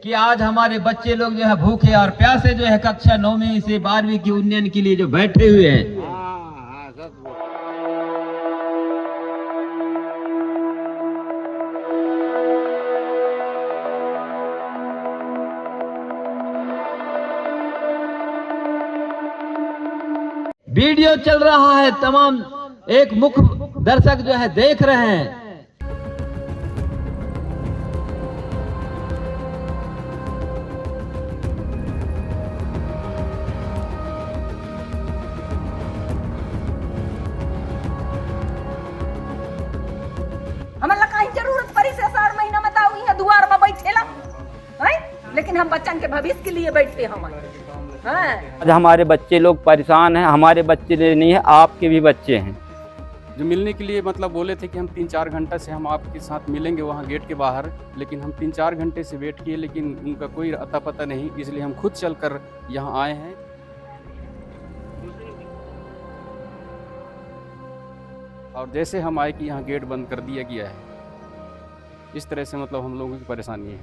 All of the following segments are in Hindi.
कि आज हमारे बच्चे लोग जो है भूखे और प्यासे जो है कक्षा 9वीं से 12वीं की उन्नयन के लिए जो बैठे हुए हैं। वीडियो चल रहा है, तमाम एक मुख्य दर्शक जो है देख रहे हैं। हमें कहीं जरूरत पड़ी से 4 महीना में ताऊ यहाँ दुआर में बैठेला है, लेकिन हम बच्चन के भविष्य के लिए बैठते हम। आज हमारे बच्चे लोग परेशान हैं, हमारे बच्चे नहीं है, आपके भी बच्चे हैं जो मिलने के लिए मतलब बोले थे कि हम 3-4 घंटा से हम आपके साथ मिलेंगे वहाँ गेट के बाहर, लेकिन हम 3-4 घंटे से वेट किए, लेकिन उनका कोई अता पता नहीं, इसलिए हम खुद चलकर यहाँ आए हैं। और जैसे हम आए कि यहाँ गेट बंद कर दिया गया है, इस तरह से मतलब हम लोगों की परेशानी है।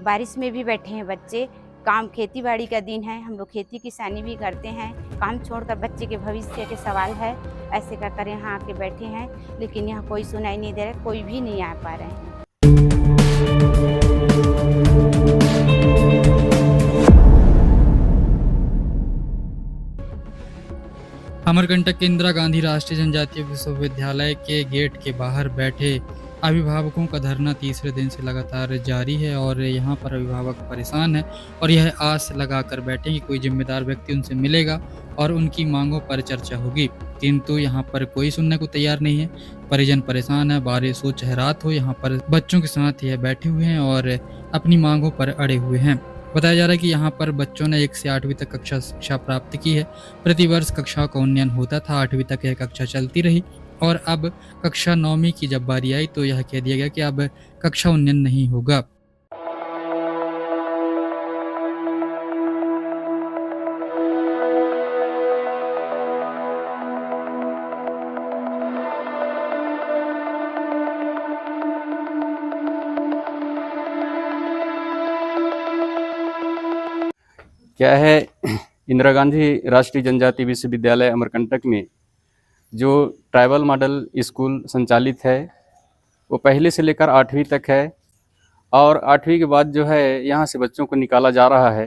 बारिश में भी बैठे हैं बच्चे, काम खेती बाड़ी का दिन है, हम लोग खेती किसानी भी करते हैं, काम छोड़कर बच्चे के भविष्य के सवाल है, ऐसे कर कर यहाँ आके बैठे हैं, लेकिन यहाँ कोई सुनाई नहीं दे रहा, कोई भी नहीं आ पा रहे हैं। अमरकंटक के इंदिरा गांधी राष्ट्रीय जनजातीय विश्वविद्यालय के गेट के बाहर बैठे अभिभावकों का धरना तीसरे दिन से लगातार जारी है और यहाँ पर अभिभावक परेशान है और यह आस लगाकर बैठे कि कोई जिम्मेदार व्यक्ति उनसे मिलेगा और उनकी मांगों पर चर्चा होगी, किंतु यहाँ पर कोई सुनने को तैयार नहीं है। परिजन परेशान है, बारिश हो चाहे रात हो, यहाँ पर बच्चों के साथ यह बैठे हुए हैं और अपनी मांगों पर अड़े हुए हैं। बताया जा रहा है कि यहाँ पर बच्चों ने 1 से 8वीं तक कक्षा शिक्षा प्राप्त की है। प्रतिवर्ष कक्षाओं का उन्नयन होता था, 8वीं तक यह कक्षा चलती रही और अब कक्षा 9वीं की जब बारी आई तो यह कह दिया गया कि अब कक्षा उन्नयन नहीं होगा। क्या है, इंदिरा गांधी राष्ट्रीय जनजातीय विश्वविद्यालय अमरकंटक में जो ट्राइबल मॉडल स्कूल संचालित है वो पहले से लेकर 8वीं तक है और 8वीं के बाद जो है यहाँ से बच्चों को निकाला जा रहा है।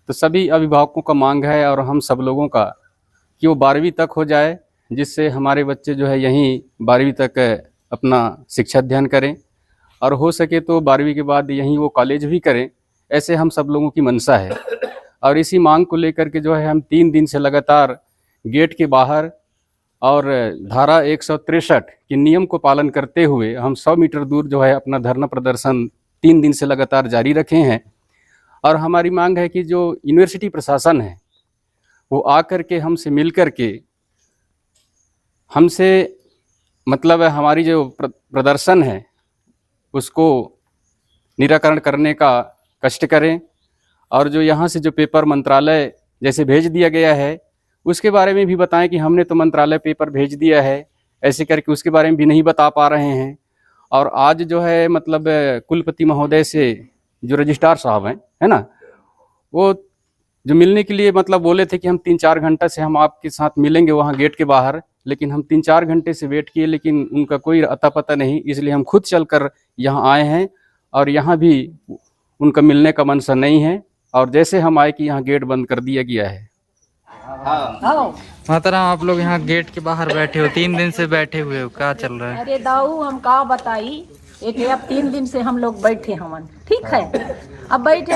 तो सभी अभिभावकों का मांग है और हम सब लोगों का कि वो 12वीं तक हो जाए, जिससे हमारे बच्चे जो है यहीं 12वीं तक अपना शिक्षा अध्ययन करें और हो सके तो 12वीं के बाद यहीं वो कॉलेज भी करें। ऐसे हम सब लोगों की मंशा है और इसी मांग को लेकर के जो है हम 3 दिन से लगातार गेट के बाहर और धारा 163 के नियम को पालन करते हुए हम 100 मीटर दूर जो है अपना धरना प्रदर्शन 3 दिन से लगातार जारी रखे हैं। और हमारी मांग है कि जो यूनिवर्सिटी प्रशासन है वो आकर के हमसे मिल कर के हमसे मतलब हमारी जो प्रदर्शन है उसको निराकरण करने का कष्ट करें और जो यहाँ से जो पेपर मंत्रालय जैसे भेज दिया गया है उसके बारे में भी बताएं कि हमने तो मंत्रालय पेपर भेज दिया है, ऐसे करके उसके बारे में भी नहीं बता पा रहे हैं। और आज जो है मतलब कुलपति महोदय से जो रजिस्ट्रार साहब हैं, है ना, वो जो मिलने के लिए मतलब बोले थे कि हम 3-4 घंटा से हम आपके साथ मिलेंगे वहाँ गेट के बाहर, लेकिन हम 3-4 घंटे से वेट किए, लेकिन उनका कोई अता पता नहीं, इसलिए हम खुद चलकर यहाँ आए हैं और यहाँ भी उनका मिलने का मनसा नहीं है। और जैसे हम आए कि यहाँ गेट बंद कर दिया गया है। माताराम, आप लोग यहाँ गेट के बाहर बैठे हो, 3 दिन से बैठे हुए हो, क्या चल रहा है? अरे दाऊ हम का बताई, एक अब 3 दिन से हम लोग बैठे हमन, ठीक है, अब बैठे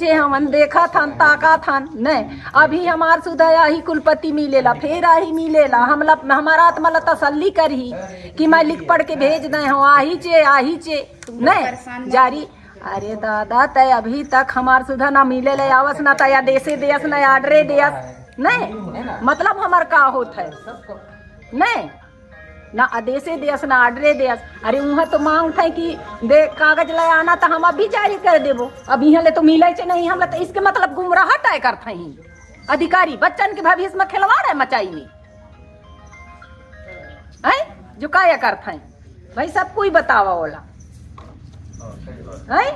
हमन देखा था ताका था नहीं। अभी हमार सुधा आही कुलपति मिलेला, फिर आही मिलेला, हमारा मतलब तसल्ली करही कि मैं लिख पढ़ के भेज दे हूँ, आही चे नहीं जारी। अरे दादा तय अभी तक हमार सुधा ना मिले ले आवस ना तया देसे देस ना आर्डरे देस नहीं, मतलब हमार का होत है नहीं ना आदेशे देस ना आर्डरे देस। अरे वहाँ तो मांग थे कि दे कागज ले आना तो हम अभी जारी कर देबो, अब यहाँ ले तो मिले चे नहीं, हम तो इसके मतलब गुमराह तय करते ही अधिकारी बच्चन के भविष्य में खिलवाड़ है मचाई में है जो क्या करते हैं भाई, सब कोई बतावा वाला हैं?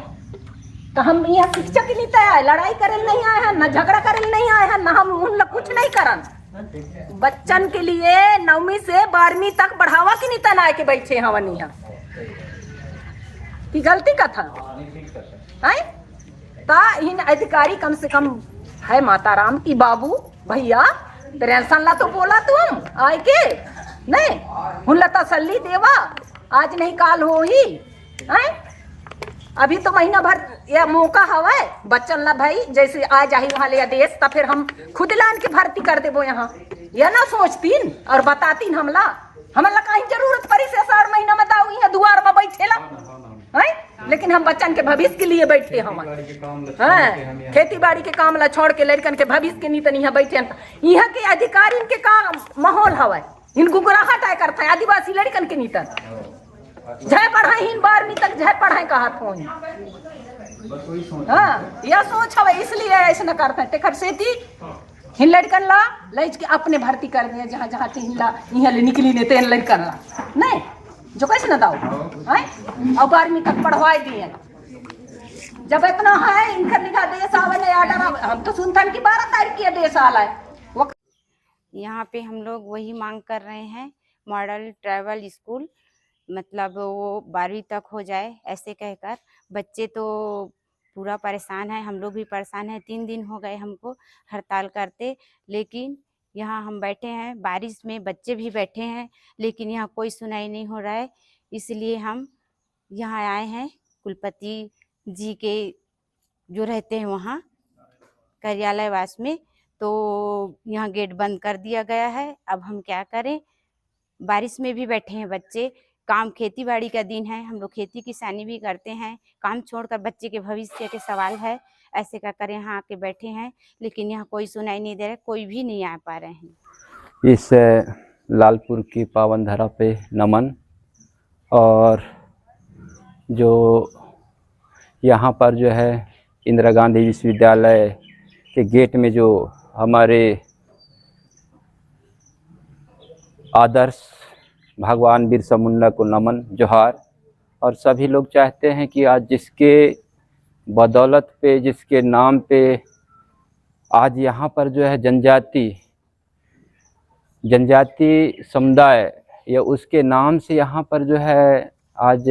तो हम यहाँ शिक्षा के लिए तो आए, लड़ाई करे नहीं आए हैं, न झगड़ा करे नहीं आए हैं, न हम उन लोग कुछ नहीं करन। बच्चन के लिए 9वीं से 12वीं तक बढ़ावा की नीतन आए के बैठे हवन यहाँ की गलती का था है। ता इन अधिकारी कम से कम है माता राम की बाबू भैया टेंशन ला तो बोला तुम आए के नहीं हुन तसल्ली देवा, आज नहीं काल हो ही है। अभी तो महीना भर यह मौका हवा है बच्चन ला भाई, जैसे आ जाही वहाँ ले आदेश तो फिर हम खुद लान के भर्ती कर देबो यहाँ। यह ना सोचतीन और बतातीन हमला कहीं जरूरत पड़ी से 4 महीना में दाऊ यहाँ दुआर में बैठेला है। लेकिन हम बच्चन के भविष्य के लिए बैठे हम हैं, खेती बाड़ी के काम ला छोड़ के लड़कन के भविष्य के नीतन यहाँ बैठे। यहाँ के अधिकारी इनके काम माहौल हवा है, इनको गुराहट आय करता है आदिवासी लड़कन के नीतन जय पढ़ाई इन 12वीं तक जय पढ़ाई कहा फोन। हाँ यह सोच हवे इसलिए ऐसे न करते हैं टेकर से थी हिन लड़कन ला लैच के अपने भर्ती कर दिए जहाँ जहाँ हिला यहाँ ले निकली ने तेन लड़कन ला नहीं जो कैसे न दाओ है और 12वीं तक पढ़वाए दिए। जब इतना है इनका निकाह देश आवे आर्डर, हम तो सुनथन की 12 तारीख की देश आला है। यहाँ पे हम लोग वही मांग कर रहे हैं मॉडल ट्राइबल स्कूल, मतलब वो 12वीं तक हो जाए ऐसे कहकर। बच्चे तो पूरा परेशान है, हम लोग भी परेशान हैं। 3 दिन हो गए हमको हड़ताल करते, लेकिन यहाँ हम बैठे हैं, बारिश में बच्चे भी बैठे हैं, लेकिन यहाँ कोई सुनाई नहीं हो रहा है। इसलिए हम यहाँ आए हैं कुलपति जी के जो रहते हैं वहाँ कार्यालयवास में, तो यहाँ गेट बंद कर दिया गया है। अब हम क्या करें, बारिश में भी बैठे हैं बच्चे। काम खेती बाड़ी का दिन है, हम लोग खेती किसानी भी करते हैं, काम छोड़कर बच्चे के भविष्य के सवाल है, ऐसे का कर यहाँ आके बैठे हैं, लेकिन यहाँ कोई सुनाई नहीं दे रहा, कोई भी नहीं आ पा रहे हैं। इस लालपुर की पावन धरा पे नमन। और जो यहाँ पर जो है इंदिरा गांधी विश्वविद्यालय के गेट में जो हमारे आदर्श भगवान बिरसा मुंडा को नमन जोहार। और सभी लोग चाहते हैं कि आज जिसके बदौलत पे जिसके नाम पे आज यहाँ पर जो है जनजाति समुदाय या उसके नाम से यहाँ पर जो है आज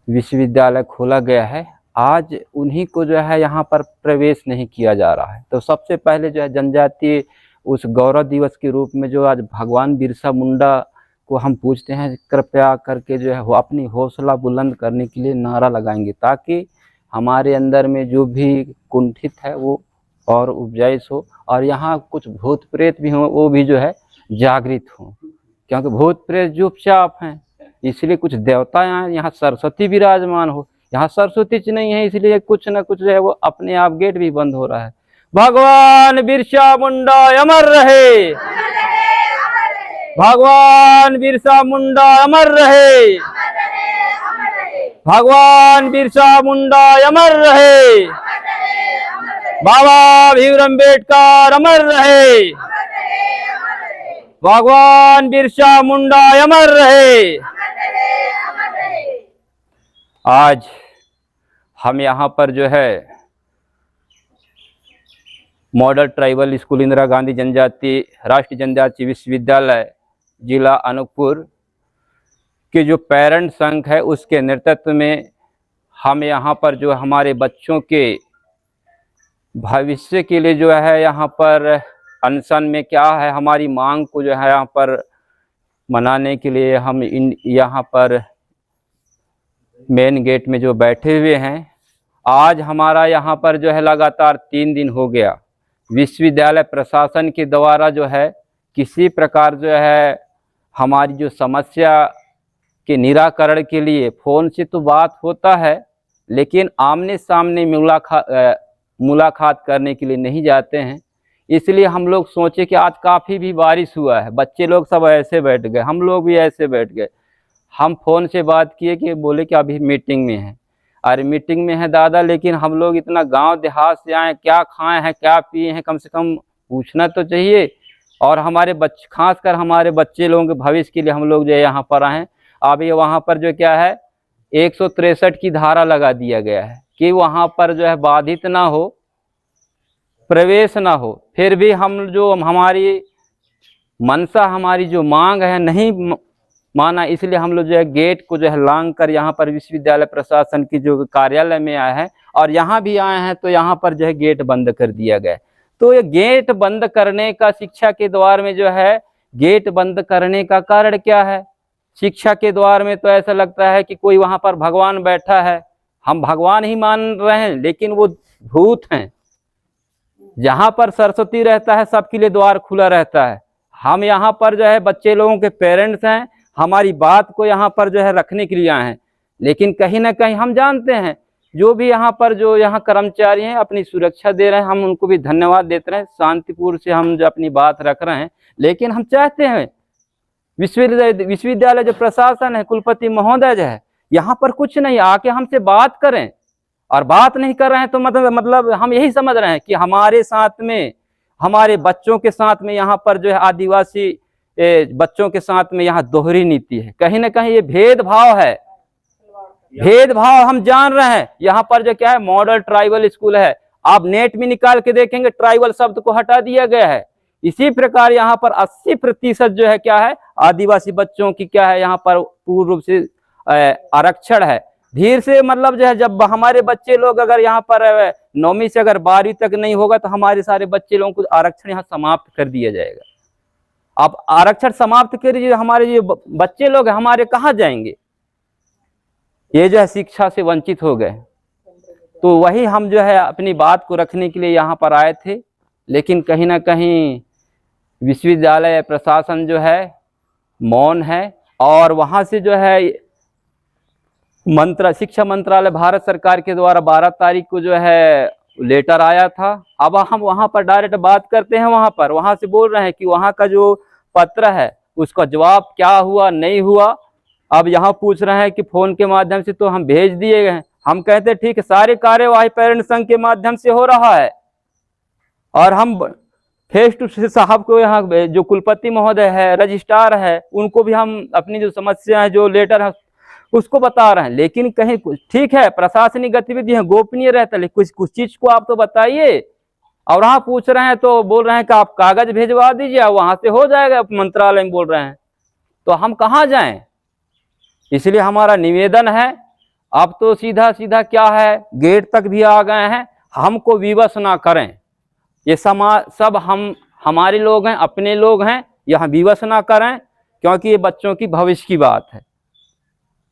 विश्वविद्यालय खोला गया है, आज उन्हीं को जो है यहाँ पर प्रवेश नहीं किया जा रहा है। तो सबसे पहले जो है जनजाति उस गौरव दिवस के रूप में जो आज भगवान बिरसा मुंडा को हम पूछते हैं, कृपया करके जो है वो अपनी हौसला बुलंद करने के लिए नारा लगाएंगे, ताकि हमारे अंदर में जो भी कुंठित है वो और उपजाइश हो, और यहाँ कुछ भूत प्रेत भी हों वो भी जो है जागृत हों, क्योंकि भूत प्रेत चुपचाप हैं, इसलिए कुछ देवता यहाँ सरस्वती विराजमान हो। यहाँ सरस्वती नहीं है, इसलिए कुछ न कुछ जो है वो अपने आप गेट भी बंद हो रहा है। भगवान बिरसा मुंडा अमर रहे, भगवान बिरसा मुंडा अमर रहे, भगवान बिरसा मुंडा अमर रहे, बाबा भीमराव अम्बेडकर अमर रहे, भगवान बिरसा मुंडा अमर रहे। आज हम यहाँ पर जो है model tribal school Indira Gandhi जनजाति राष्ट्रीय जनजाति विश्वविद्यालय जिला अनूपपुर के जो पेरेंट संघ है उसके नेतृत्व में हम यहाँ पर जो हमारे बच्चों के भविष्य के लिए जो है यहाँ पर अनशन में क्या है हमारी मांग को जो है यहाँ पर मनाने के लिए हम यहाँ पर मेन गेट में जो बैठे हुए हैं। आज हमारा यहाँ पर जो है लगातार 3 दिन हो गया, विश्वविद्यालय प्रशासन के द्वारा जो है किसी प्रकार जो है हमारी जो समस्या के निराकरण के लिए फ़ोन से तो बात होता है, लेकिन आमने सामने मुलाकात करने के लिए नहीं जाते हैं। इसलिए हम लोग सोचे कि आज काफ़ी भी बारिश हुआ है, बच्चे लोग सब ऐसे बैठ गए, हम लोग भी ऐसे बैठ गए। हम फ़ोन से बात किए कि बोले कि अभी मीटिंग में है। अरे मीटिंग में है दादा, लेकिन हम लोग इतना गांव देहात से आए, क्या खाए हैं क्या पिए हैं, कम से कम पूछना तो चाहिए। और हमारे बच्चे, खासकर हमारे बच्चे लोगों के भविष्य के लिए हम लोग जो है यहाँ पर आए हैं। अभी वहाँ पर जो क्या है 163 की धारा लगा दिया गया है कि वहाँ पर जो है बाधित ना हो, प्रवेश ना हो। फिर भी हम जो हमारी मनसा, हमारी जो मांग है नहीं माना, इसलिए हम लोग जो है गेट को जो है लांग कर यहाँ पर विश्वविद्यालय प्रशासन की जो कार्यालय में आए हैं और यहाँ भी आए हैं, तो यहाँ पर जो है गेट बंद कर दिया गया। तो ये गेट बंद करने का, शिक्षा के द्वार में जो है गेट बंद करने का कारण क्या है? शिक्षा के द्वार में तो ऐसा लगता है कि कोई वहाँ पर भगवान बैठा है, हम भगवान ही मान रहे हैं, लेकिन वो भूत हैं। जहाँ पर सरस्वती रहता है सबके लिए द्वार खुला रहता है। हम यहाँ पर जो है बच्चे लोगों के पेरेंट्स हैं, हमारी बात को यहाँ पर जो है रखने के लिए आए हैं, लेकिन कहीं ना कहीं हम जानते हैं जो भी यहाँ पर जो यहाँ कर्मचारी हैं अपनी सुरक्षा दे रहे हैं, हम उनको भी धन्यवाद देते हैं। शांतिपूर्ण से हम जो अपनी बात रख रहे हैं, लेकिन हम चाहते हैं विश्वविद्यालय जो प्रशासन है, कुलपति महोदय जो है, यहाँ पर कुछ नहीं, आके हमसे बात करें। और बात नहीं कर रहे हैं तो मतलब हम यही समझ रहे हैं कि हमारे साथ में, हमारे बच्चों के साथ में यहाँ पर जो है आदिवासी बच्चों के साथ में यहाँ दोहरी नीति है। कहीं ना कहीं ये भेदभाव है, भेदभाव हम जान रहे हैं। यहाँ पर जो क्या है, मॉडल ट्राइबल स्कूल है, आप नेट में निकाल के देखेंगे ट्राइबल शब्द को हटा दिया गया है। इसी प्रकार यहाँ पर 80% जो है क्या है, आदिवासी बच्चों की क्या है यहाँ पर पूर्ण रूप से आरक्षण है। धीरे से मतलब जो है, जब हमारे बच्चे लोग अगर यहाँ पर 9वीं से अगर 12वीं तक नहीं होगा तो हमारे सारे बच्चे लोगों को आरक्षण यहाँ समाप्त कर दिया जाएगा। आप आरक्षण समाप्त करिए, हमारे जो बच्चे लोग हैं हमारे कहाँ जाएंगे? ये जो है शिक्षा से वंचित हो गए। तो वही हम जो है अपनी बात को रखने के लिए यहाँ पर आए थे, लेकिन कहीं ना कहीं विश्वविद्यालय प्रशासन जो है मौन है। और वहाँ से जो है शिक्षा मंत्रालय भारत सरकार के द्वारा 12 तारीख को जो है लेटर आया था। अब हम वहाँ पर डायरेक्ट बात करते हैं, वहाँ से बोल रहे हैं कि वहाँ का जो पत्र है उसका जवाब क्या हुआ नहीं हुआ। अब यहाँ पूछ रहे हैं कि फोन के माध्यम से तो हम भेज दिए गए हैं। हम कहते ठीक है, सारी कार्यवाही पेरेंट्स संघ के माध्यम से हो रहा है और हम फेस टू फेस साहब को, यहाँ जो कुलपति महोदय है, रजिस्ट्रार है, उनको भी हम अपनी जो समस्या है, जो लेटर है उसको बता रहे हैं। लेकिन कहीं कुछ ठीक है, प्रशासनिक गतिविधि है, गोपनीय रहता है, लेकिन कुछ चीज को आप तो बताइए। और वहाँ पूछ रहे हैं तो बोल रहे हैं कि आप कागज भेजवा दीजिए, वहां से हो जाएगा, मंत्रालय में बोल रहे हैं। तो हम कहाँ जाएं? इसलिए हमारा निवेदन है, अब तो सीधा सीधा क्या है, गेट तक भी आ गए हैं, हमको विवश ना करें। ये समाज सब हमारे लोग हैं, अपने लोग हैं, यहाँ विवश ना करें, क्योंकि ये बच्चों की भविष्य की बात है।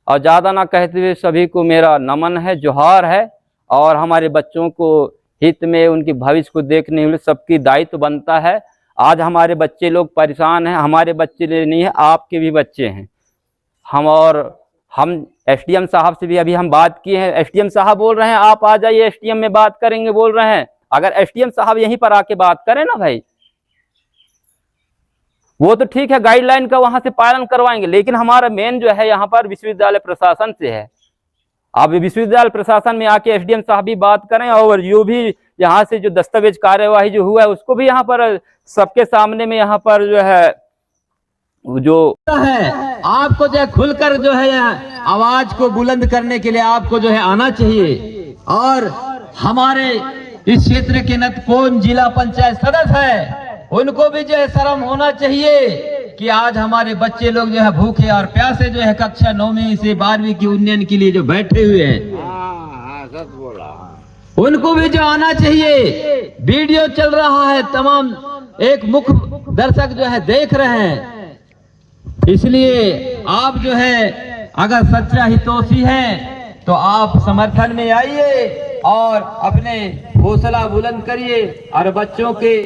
और ज़्यादा ना कहते हुए सभी को मेरा नमन है, जोहार है। और हमारे बच्चों को हित में, उनकी भविष्य को देखने के लिए सबकी दायित्व बनता है। आज हमारे बच्चे लोग परेशान हैं, हमारे बच्चे नहीं है, आपके भी बच्चे हैं। हम एसडीएम साहब से भी अभी हम बात किए हैं, एसडीएम साहब बोल रहे हैं आप आ जाइए, एसडीएम में बात करेंगे बोल रहे हैं। अगर एसडीएम साहब यहीं पर आके बात करें ना भाई, वो तो ठीक है, गाइडलाइन का वहां से पालन करवाएंगे, लेकिन हमारा मेन जो है यहाँ पर विश्वविद्यालय प्रशासन से है। आप विश्वविद्यालय प्रशासन में आके एसडीएम साहब भी बात करें, और जो भी यहाँ से जो दस्तावेज कार्यवाही जो हुआ है उसको भी यहाँ पर सबके सामने में यहाँ पर जो है आपको जो है खुलकर जो है आवाज को बुलंद करने के लिए आपको जो है आना चाहिए। और हमारे इस क्षेत्र के नतकोन जिला पंचायत सदस्य है, उनको भी जो है शर्म होना चाहिए कि आज हमारे बच्चे लोग जो है भूखे और प्यासे जो है कक्षा 9वीं से 12वीं की उन्नयन के लिए जो बैठे हुए हैं, उनको भी जो आना चाहिए। वीडियो चल रहा है, तमाम एक मुख्य दर्शक जो है देख रहे हैं, इसलिए आप जो है अगर सच्चा हितैषी हैं तो आप समर्थन में आइए और अपने हौसला बुलंद करिए और बच्चों के